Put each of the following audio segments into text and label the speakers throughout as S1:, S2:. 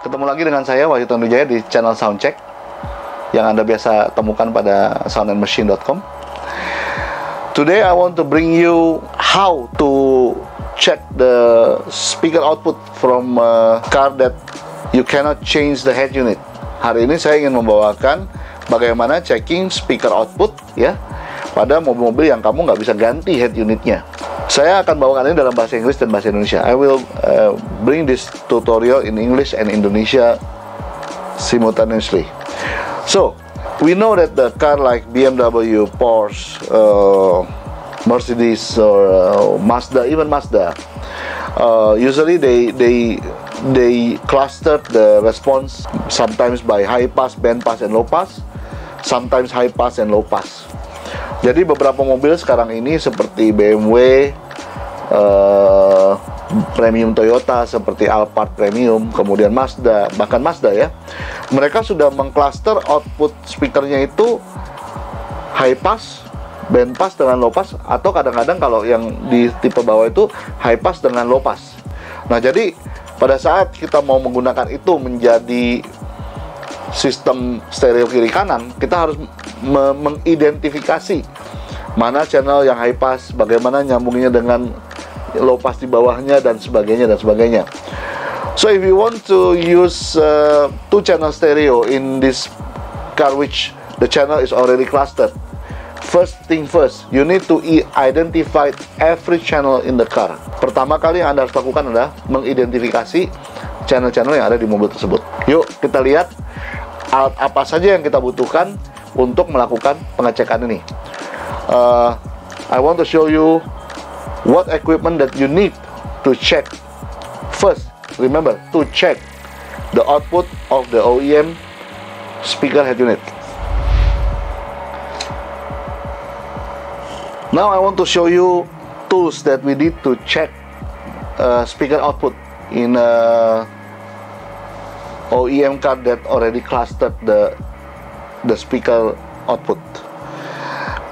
S1: Ketemu lagi dengan saya Wahyu Tanujaya di channel Soundcheck yang Anda biasa temukan pada soundandmachine.com. Today I want to bring you how to check the speaker output from a car that you cannot change the head unit. Hari ini saya ingin membawakan bagaimana checking speaker output ya pada mobil-mobil yang kamu nggak bisa ganti head unitnya. Saya akan bawakan ini dalam bahasa Inggris dan bahasa Indonesia. I will bring this tutorial in English and Indonesia simultaneously. So, we know that the car like BMW, Porsche, Mercedes, or Mazda, even Mazda, usually they cluster the response sometimes by high pass, band pass, and low pass, sometimes high pass and low pass. Jadi beberapa mobil sekarang ini seperti BMW, premium Toyota seperti Alphard Premium, kemudian Mazda, bahkan Mazda ya, mereka sudah mengcluster output speakernya itu high pass, band pass dengan low pass, atau kadang-kadang kalau yang di tipe bawah itu high pass dengan low pass. Nah, jadi pada saat kita mau menggunakan itu menjadi sistem stereo kiri kanan, kita harus mengidentifikasi mana channel yang high pass, bagaimana nyambungnya dengan low pass di bawahnya, dan sebagainya dan sebagainya. So if you want to use two channel stereo in this car which the channel is already clustered, first thing first, you need to identify every channel in the car. Pertama kali yang Anda harus lakukan adalah mengidentifikasi channel-channel yang ada di mobil tersebut. Yuk kita lihat alat apa saja yang kita butuhkan untuk melakukan pengecekan ini. I want to show you what equipment that you need to check. First, remember to check the output of the OEM speaker head unit. Now I want to show you tools that we need to check speaker output in a OEM car that already clustered the speaker output.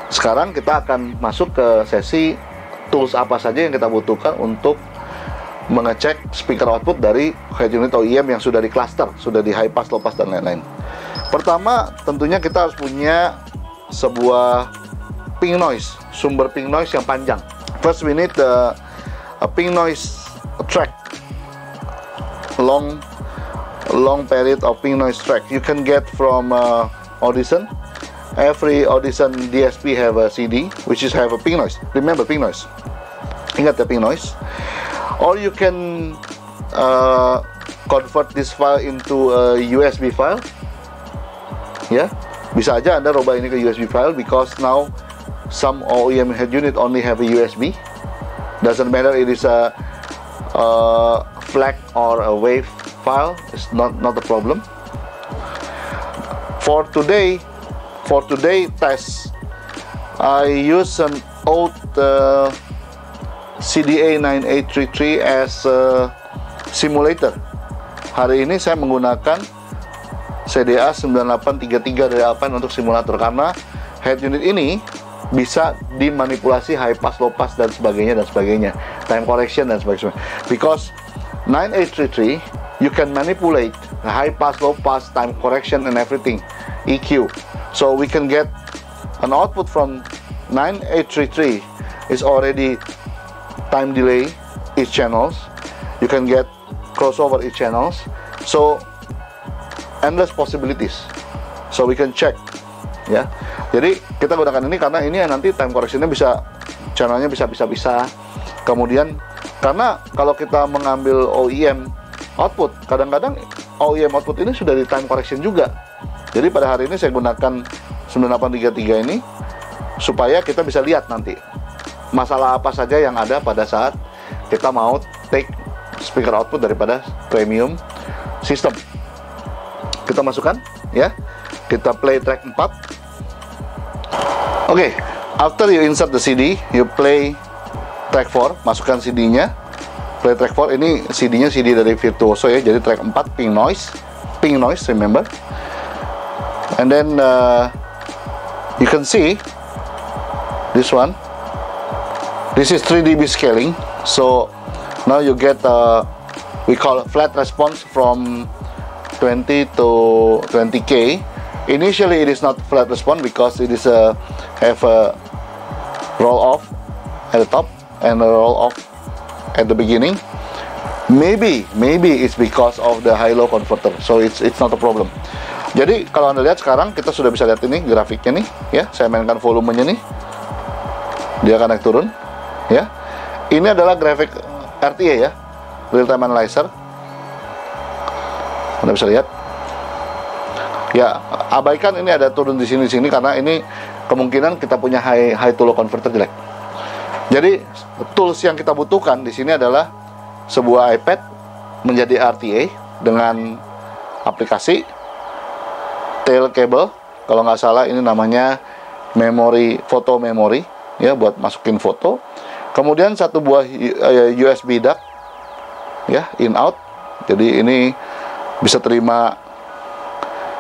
S1: Sekarang kita akan masuk ke sesi tools apa saja yang kita butuhkan untuk mengecek speaker output dari head unit OEM yang sudah di cluster, sudah di high pass, low pass, dan lain-lain. Pertama, tentunya kita harus punya sebuah pink noise, sumber pink noise yang panjang. First, we need a pink noise track, long period of pink noise track. You can get from Audition. Every Audition DSP have a CD which is have a pink noise. Remember pink noise. Ingat ya pink noise. Or you can convert this file into a USB file. Ya, bisa aja Anda rubah ini ke USB file because now some OEM head unit only have a USB. Doesn't matter it is a FLAC or a WAV file. It's not a problem. For today test, I use an old CDA 9833 as a simulator. Hari ini saya menggunakan CDA 9833 dari Alpine untuk simulator karena head unit ini bisa dimanipulasi high pass, low pass, dan sebagainya, time correction dan sebagainya. Because 9833 you can manipulate the high pass, low pass, time correction, and everything, EQ. So we can get an output from 9833 is already time delay each channels. You can get crossover each channels. So endless possibilities. So we can check, ya. Jadi kita gunakan ini karena ini nanti time correctionnya bisa, channelnya bisa. Kemudian karena kalau kita mengambil OEM output, kadang-kadang OEM output ini sudah di time correction juga. Jadi pada hari ini saya gunakan 9833 ini supaya kita bisa lihat nanti masalah apa saja yang ada pada saat kita mau take speaker output daripada premium system. Kita masukkan ya. Kita play track 4. Oke, after you insert the CD, you play track 4, masukkan CD-nya. Play track 4 ini CD-nya CD dari Virtuoso ya. Jadi track 4 pink noise, remember. And then you can see this one. This is 3 dB scaling. So now you get we call flat response from 20 to 20K. Initially it is not flat response because it is have a roll off at the top and a roll off at the beginning. Maybe it's because of the high-low converter, so it's not a problem. Jadi kalau Anda lihat sekarang, kita sudah bisa lihat ini grafiknya nih, ya. Saya mainkan volumenya nih, dia akan naik turun, ya. Ini adalah grafik RTA, ya, real time analyzer. Anda bisa lihat, ya. Abaikan ini ada turun di sini karena ini kemungkinan kita punya high to low converter jelek. Jadi tools yang kita butuhkan di sini adalah sebuah iPad menjadi RTA dengan aplikasi tail cable, kalau nggak salah ini namanya foto memory, ya, buat masukin foto. Kemudian satu buah USB DAC, ya, in out. Jadi ini bisa terima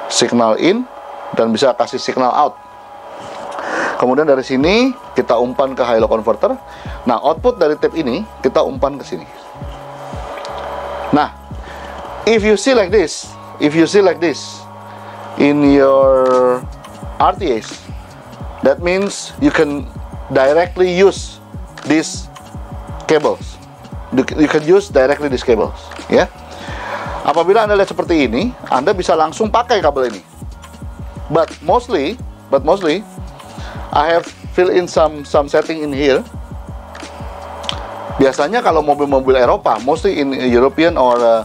S1: signal in dan bisa kasih signal out. Kemudian dari sini kita umpan ke high-low converter. Nah, output dari tape ini kita umpan ke sini. Nah, if you see like this in your RTAs, that means you can directly use these cables. You can use directly these cables, ya. Apabila Anda lihat seperti ini, Anda bisa langsung pakai kabel ini. But mostly, I have fill in some setting in here. Biasanya kalau mobil-mobil Eropa, mostly in European or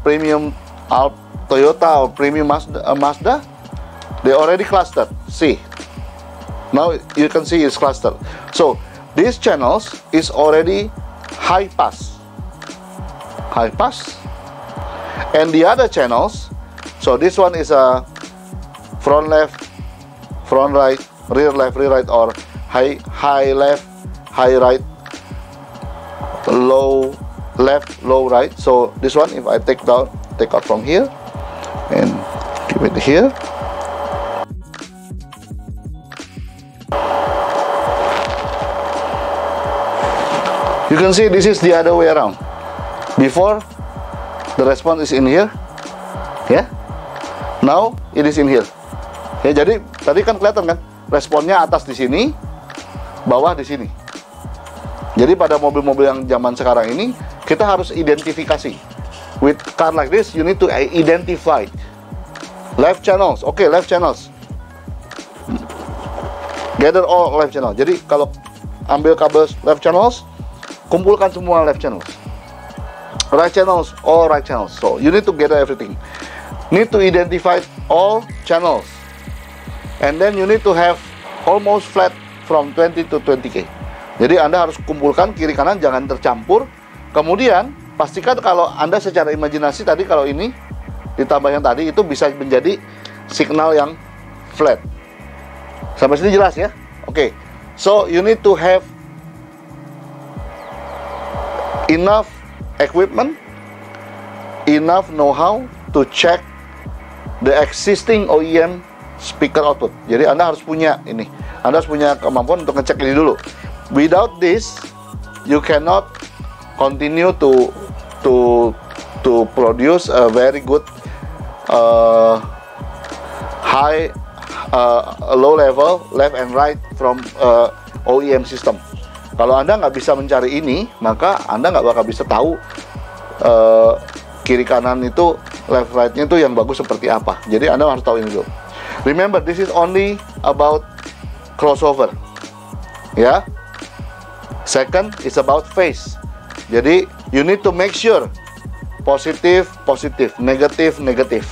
S1: premium Toyota or premium Mazda, they already clustered. See, now you can see it's clustered. So these channels is already high pass, and the other channels. So this one is a front left, front right, rear left, rear right, or high left, high right, low left, low right. So this one, if I take out from here and keep it here, you can see this is the other way around. Before the response is in here, yeah. Now it is in here. Ya, jadi tadi kan kelihatan kan, responnya atas di sini, bawah di sini. Jadi pada mobil-mobil yang zaman sekarang ini, kita harus identifikasi. With car like this, you need to identify left channels. Okay, left channels. Gather all left channels. Jadi kalau ambil kabel left channels, kumpulkan semua left channels. Right channels, all right channels. So you need to gather everything. Need to identify all channels. And then you need to have almost flat from 20 to 20K. Jadi Anda harus kumpulkan kiri kanan, jangan tercampur. Kemudian pastikan kalau Anda secara imajinasi tadi, kalau ini ditambah yang tadi, itu bisa menjadi signal yang flat. Sampai sini jelas ya? Oke. So you need to have enough equipment, enough know-how to check the existing OEM speaker output. Jadi Anda harus punya ini. Anda harus punya kemampuan untuk ngecek ini dulu. Without this, you cannot continue to produce a very good low level left and right from OEM system. Kalau Anda nggak bisa mencari ini, maka Anda nggak bakal bisa tahu kiri kanan itu, left right-nya itu yang bagus seperti apa. Jadi Anda harus tahu ini dulu. Remember, this is only about crossover, ya. Second is about phase. Jadi you need to make sure positive, negative.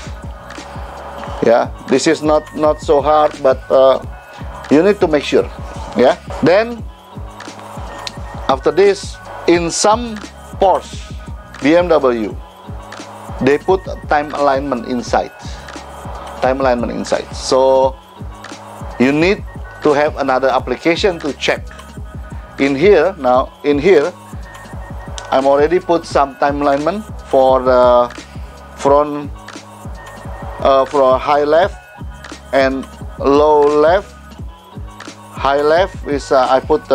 S1: Ya, this is not so hard, but you need to make sure. Ya. Then after this, in some Porsche, BMW, they put time alignment inside. So you need to have another application to check. In here, I'm already put some time alignment for the front, for high left and low left. High left is I put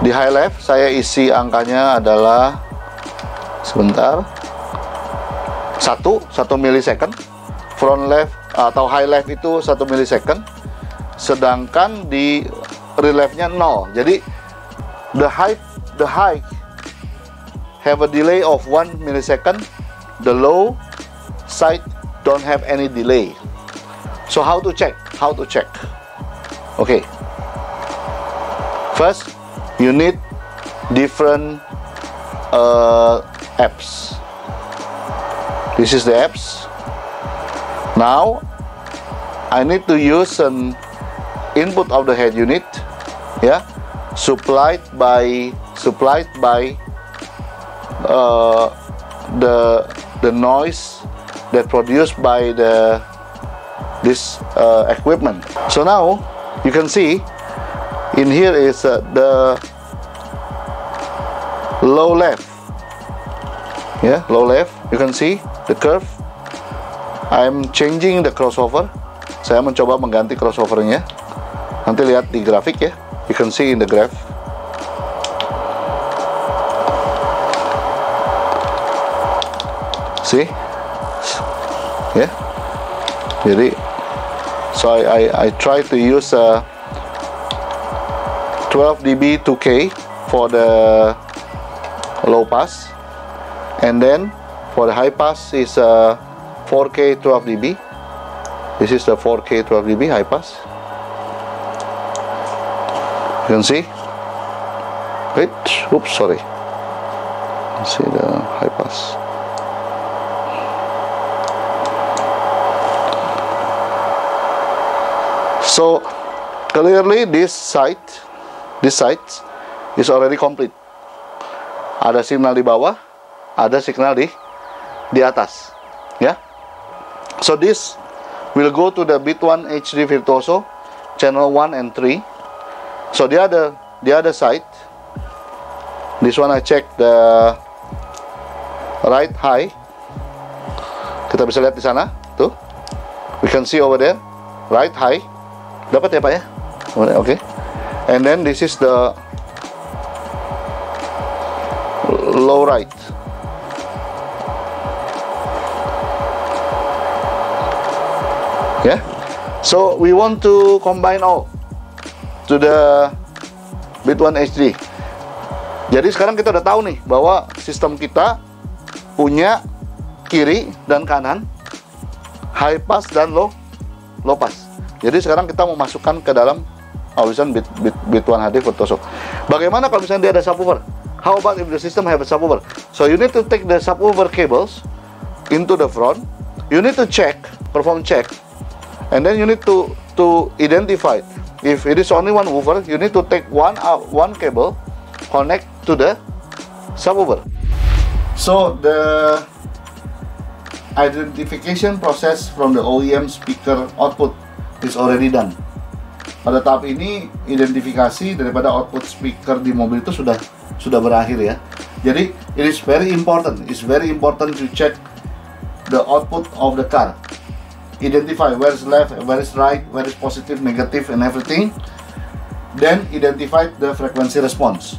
S1: di high left, saya isi angkanya adalah sebentar 1 millisecond. Front left atau high left itu 1 millisecond. Sedangkan di rear left-nya 0. Jadi the high have a delay of 1 millisecond. The low side don't have any delay. So how to check? Okay. First, you need different apps. This is the apps. Now, I need to use an input of the head unit, yeah, supplied by the noise that produced by this equipment. So now you can see in here is the low left, yeah, low left. You can see the curve. I'm changing the crossover. Saya mencoba mengganti crossovernya. Nanti lihat di grafik ya. You can see in the graph. See? Yeah. Jadi, so I try to use 12 dB 2K for the low pass, and then for the high pass is 4K 12 dB. This is the 4K 12 dB high pass. You can see. Wait, oops, sorry. Let's see the high pass. So clearly this side is already complete. Ada signal di bawah, ada signal di atas, ya. So this will go to the bit 1 HD Virtuoso channel 1 and 3. So the other side, this one I check the right high. Kita bisa lihat di sana, tuh. We can see over there, right high. Dapat ya Pak ya? Oke. And then this is the low right. Yeah. So we want to combine all to the bit 1 HD. Jadi sekarang kita udah tahu nih bahwa sistem kita punya kiri dan kanan, high pass dan low pass. Jadi sekarang kita mau masukkan ke dalam Audition bit 1 HD Virtuoso. Bagaimana kalau misalnya dia ada subwoofer? How about if the system have a subwoofer? So you need to take the subwoofer cables into the front. You need to perform check, and then you need to identify. If it is only one woofer, you need to take one cable, connect to the subwoofer. So the identification process from the OEM speaker output is already done. Pada tahap ini identifikasi daripada output speaker di mobil itu sudah berakhir ya. Jadi it is very important. It's very important to check the output of the car. Identify where is left, where is right, where is positive, negative, and everything. Then identify the frequency response.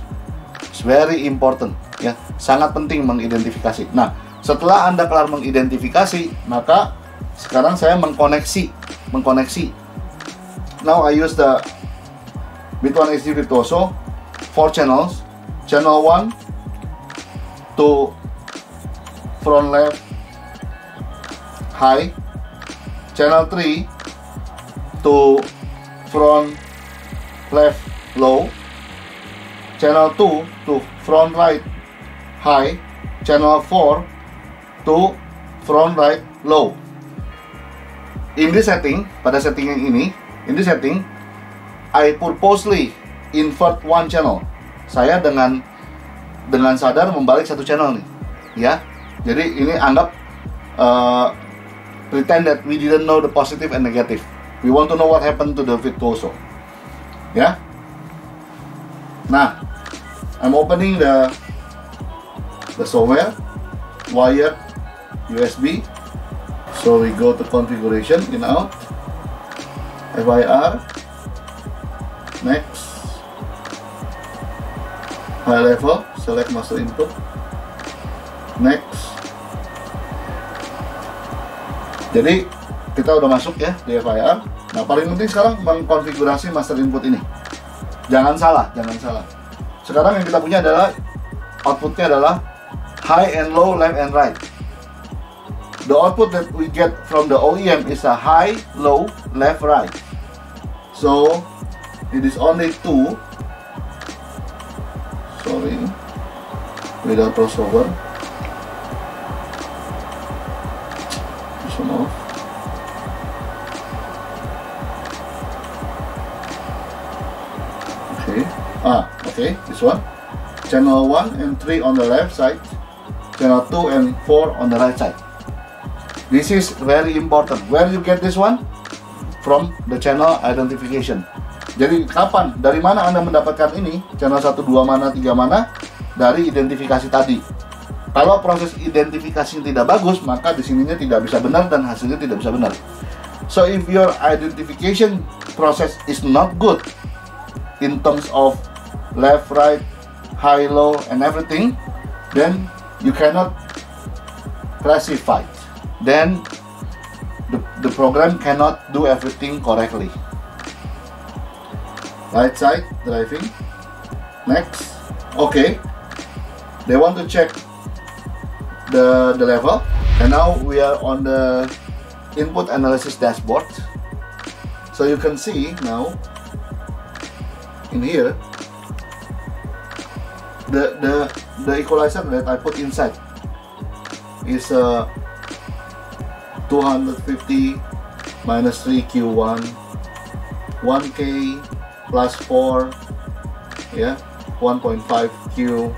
S1: It's very important ya. Sangat penting mengidentifikasi. Nah, setelah Anda kelar mengidentifikasi, maka sekarang saya mengkoneksi. Now I use the bit 1 HD Virtuoso 4 channels. Channel 1 to front left high. Channel 3 to front left low. Channel 2 to front right high. Channel 4 to front right low. In this setting, pada setting yang ini, I purposely invert one channel. Saya dengan sadar membalik satu channel nih, ya. Jadi ini anggap pretend that we didn't know the positive and negative. We want to know what happened to the Virtuoso, ya. Nah, I'm opening the software, wired USB. So we go to configuration, in out, FIR, next, high level, select master input, next, Jadi kita udah masuk ya di FIR. Nah, paling penting sekarang mengkonfigurasi master input ini. Jangan salah, jangan salah. Sekarang yang kita punya adalah outputnya adalah high and low, left and right. The output that we get from the OEM is a high, low, left, right. So it is only 2. Sorry, without crossover. This one off. Okay. Okay. This one. Channel 1 and 3 on the left side. Channel 2 and 4 on the right side. This is very important. Where you get this one? From the channel identification. Jadi kapan? Dari mana Anda mendapatkan ini? Channel 1, 2 mana, 3 mana? Dari identifikasi tadi. Kalau proses identifikasi tidak bagus, maka di sininya tidak bisa benar dan hasilnya tidak bisa benar. So if your identification process is not good in terms of left, right, high, low, and everything, then you cannot classify. Then the program cannot do everything correctly. Right side driving. Next. Okay. They want to check the level, and now we are on the input analysis dashboard. So you can see now in here the equalizer that I put inside is 250 minus 3Q1, 1K plus 4, yeah, 1.5Q,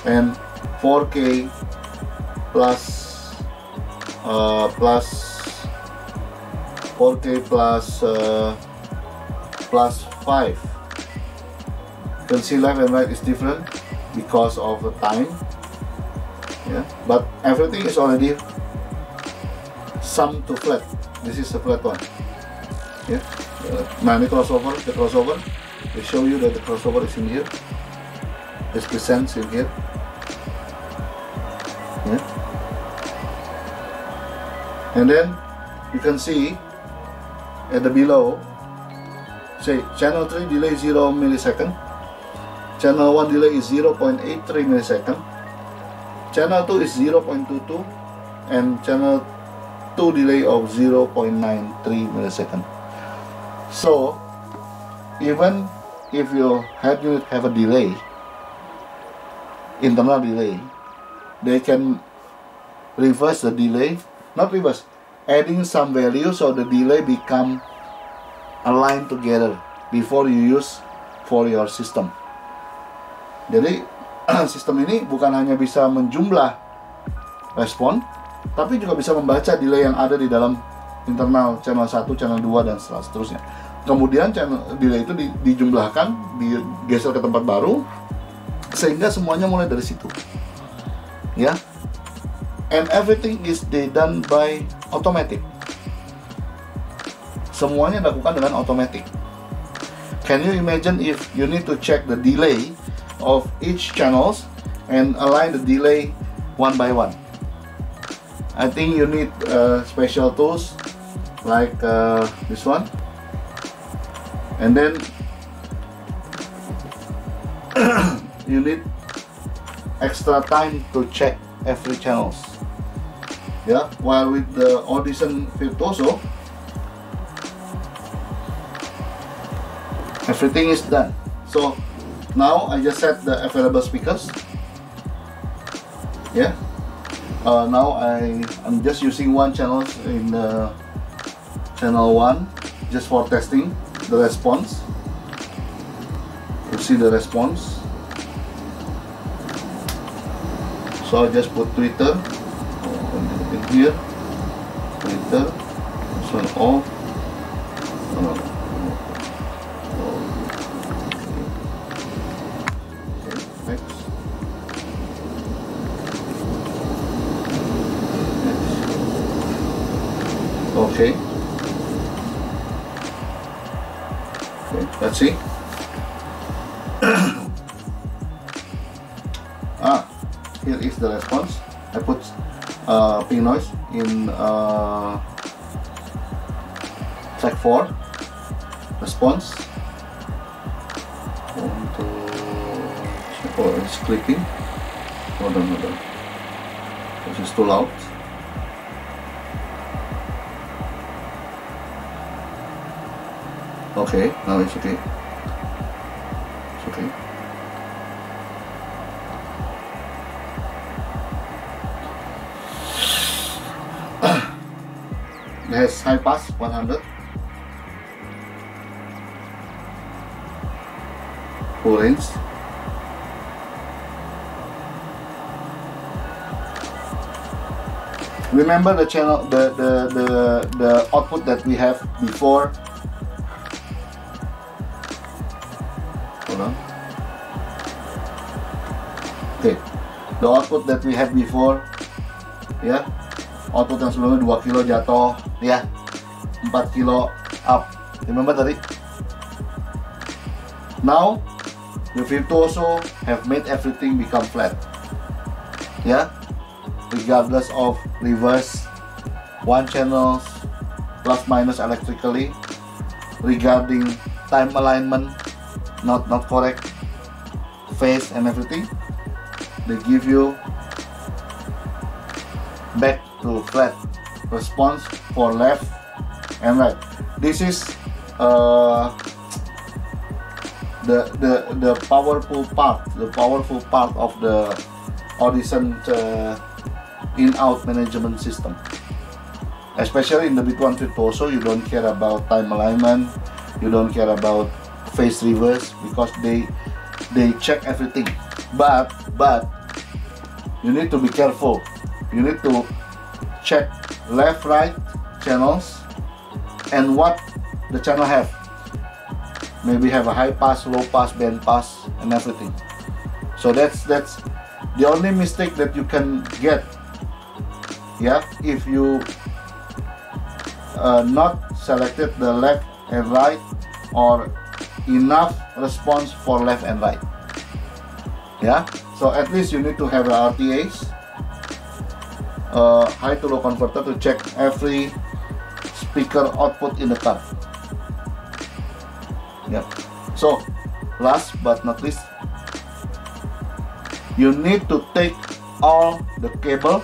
S1: and 4K plus 4K plus 5. You can see left and right is different because of the time, yeah, but everything is already sum to flat. This is the flat one. Yeah. Now the crossover, they show you that the crossover is in here. It's presents in here. Yeah. And then you can see at the below, say channel 3 delay 0 millisecond, channel 1 delay is 0.83 millisecond, channel 2 is 0.22, and channel 2 delay of 0.93 millisecond. So even if your head unit have a delay, internal delay, they can reverse the delay, not reverse, adding some value so the delay become aligned together before you use for your system. Jadi sistem ini bukan hanya bisa menjumlah respon, tapi juga bisa membaca delay yang ada di dalam internal channel 1, channel 2, dan seterusnya. Kemudian channel delay itu dijumlahkan, digeser ke tempat baru, sehingga semuanya mulai dari situ. Ya. And everything is done by automatic. Semuanya dilakukan dengan automatic. Can you imagine if you need to check the delay of each channels and align the delay one by one? I think you need special tools like this one, and then you need extra time to check every channels. Yeah, while with the Audition Virtuoso, everything is done. So now I just set the available speakers. Yeah. Now I'm just using one channel in the channel 1 just for testing the response. You see the response. So I just put Twitter in here. Twitter. This one off. Next. Okay. Okay, let's see. Here is the response. I put ping noise in check for response. Untuk check for it's clicking. Hold on. This is too loud. Okay, now it's okay. It's okay. It has high pass 100. Full range. Remember the channel, the output that we have before. Hold on. Okay, the output that we had before, ya, output yang sebelumnya 2 kilo jatuh, ya, 4 kilo up. Remember tadi? Now, the Virtuoso have made everything become flat, ya, regardless of reverse, one channels, plus minus electrically, regarding time alignment, not correct, phase and everything, they give you back to flat response for left and right. This is the powerful part of the Audison in-out management system. Especially in the Beat1 Virtuoso, you don't care about time alignment, you don't care about phase reverse, because they check everything. But you need to be careful. You need to check left, right channels and what the channel have. Maybe have a high pass, low pass, band pass, and everything. So that's the only mistake that you can get. Yeah, if you not selected the left and right or enough response for left and right. Yeah, so at least you need to have a RTAs, high to low converter, to check every speaker output in the car. Yeah. So last but not least, you need to take all the cable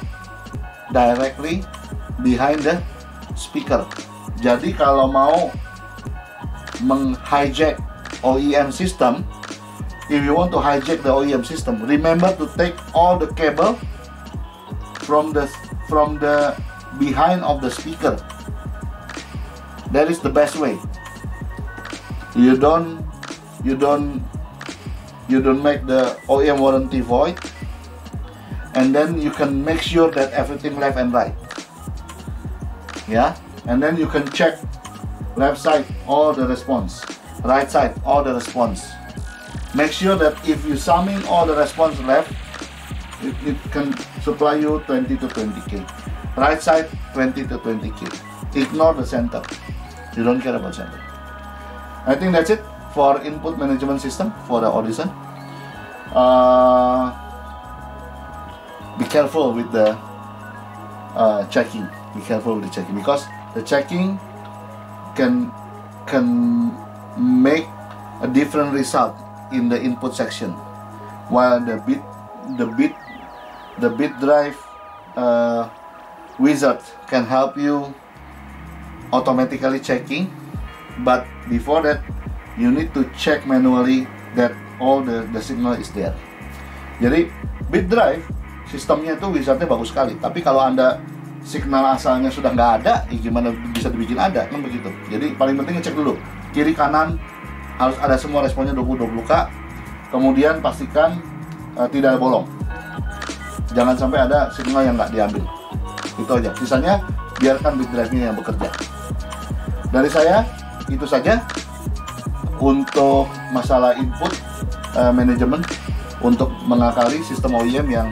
S1: directly behind the speaker. Jadi kalau mau meng-hijack OEM system, if you want to hijack the OEM system, remember to take all the cable from the behind of the speaker. That is the best way. You don't make the OEM warranty void, and then you can make sure that everything left and right. Yeah, and then you can check left side all the response, right side all the response. Make sure that if you summing all the response left, it can supply you 20 to 20k. Right side 20 to 20k. Ignore the center. You don't care about center. I think that's it for input management system for the Audison. Be careful with the checking. Be careful with the checking, because the checking can make a different result in the input section, while the bit drive wizard can help you automatically checking. But before that, you need to check manually that all the signal is there. Jadi bit drive sistemnya itu wizardnya bagus sekali, tapi kalau Anda signal asalnya sudah nggak ada, ya gimana bisa dibikin ada, kan begitu. Jadi paling penting ngecek dulu kiri kanan harus ada semua responnya 20-20K. Kemudian pastikan tidak bolong, jangan sampai ada signal yang nggak diambil. Itu aja, sisanya biarkan bit drive-nya yang bekerja. Dari saya itu saja untuk masalah input manajemen untuk mengakali sistem OEM yang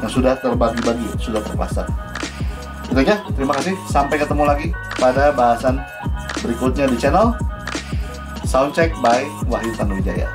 S1: sudah terbagi-bagi, sudah terpasang. Itu aja, terima kasih, sampai ketemu lagi pada bahasan berikutnya di channel Soundcheck by Wahyu Tanuwijaya.